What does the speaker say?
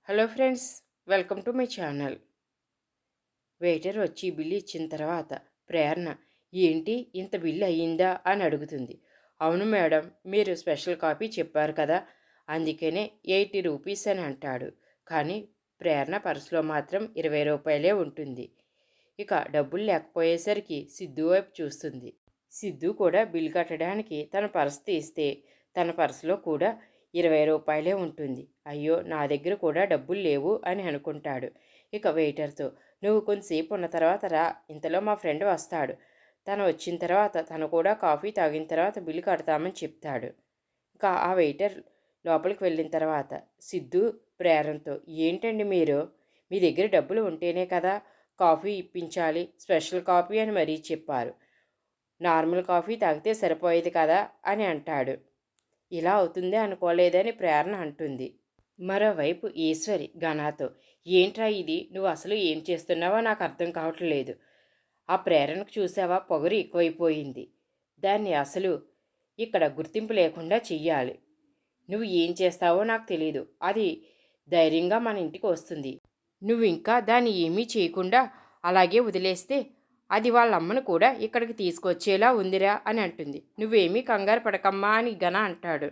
Hello friends, welcome to my channel. Waiter వచ్చి bill ఇచ్చిన తర్వాత ప్రేరణ ఏంటి ఇంత బిల్లు అయ్యిందా అని అడుగుతుంది. అవును మేడం, మీరు స్పెషల్ కాపీ చెప్పారు కదా, అందుకనే 80 రూపీస్ అని అంటాడు. కానీ ప్రేరణ పర్సులో మాత్రం 20 రూపాయలే ఉంటుంది. ఇక డబ్బులు లేకపోయేసరికి సిద్ధు వైపు చూస్తుంది. సిద్ధు కూడా బిల్ కట్టడానికి తన పర్సు తీస్తే తన పర్సులో కూడా 20 రూపాయలే ఉంటుంది. అయ్యో, నా దగ్గర కూడా డబ్బులు లేవు అని అనుకుంటాడు. ఇక వెయిటర్తో, నువ్వు కొంతసేపు ఉన్న తర్వాత రా, ఇంతలో మా ఫ్రెండ్ వస్తాడు, తను వచ్చిన తర్వాత తను కూడా కాఫీ తాగిన తర్వాత బిల్లు కడతామని చెప్తాడు. ఇంకా ఆ వెయిటర్ లోపలికి వెళ్ళిన తర్వాత సిద్ధు ప్రేరణతో, ఏంటండి మీరు, మీ దగ్గర డబ్బులు ఉంటేనే కదా కాఫీ ఇప్పించాలి, స్పెషల్ కాఫీ అని మరీ చెప్పారు, నార్మల్ కాఫీ తాగితే సరిపోయేది కదా అని అంటాడు. ఇలా అవుతుంది అనుకోలేదని ప్రేరణ అంటుంది. మరోవైపు ఈశ్వరి ఘనాతో, ఏంట్రా ఇది, నువ్వు అసలు ఏం చేస్తున్నావో నాకు అర్థం కావట్లేదు. ఆ ప్రేరణకు చూసావా, పొగరు ఎక్కువైపోయింది. దాన్ని అసలు ఇక్కడ గుర్తింపు లేకుండా చెయ్యాలి. నువ్వు ఏం చేస్తావో నాకు తెలీదు. అది ధైర్యంగా మన ఇంటికి వస్తుంది. నువ్వు ఇంకా దాన్ని ఏమీ చేయకుండా అలాగే వదిలేస్తే అది వాళ్ళ అమ్మను కూడా ఇక్కడికి తీసుకొచ్చేలా ఉందిరా అని అంటుంది. నువ్వేమీ కంగారు పడకమ్మా అని ఘన అంటాడు.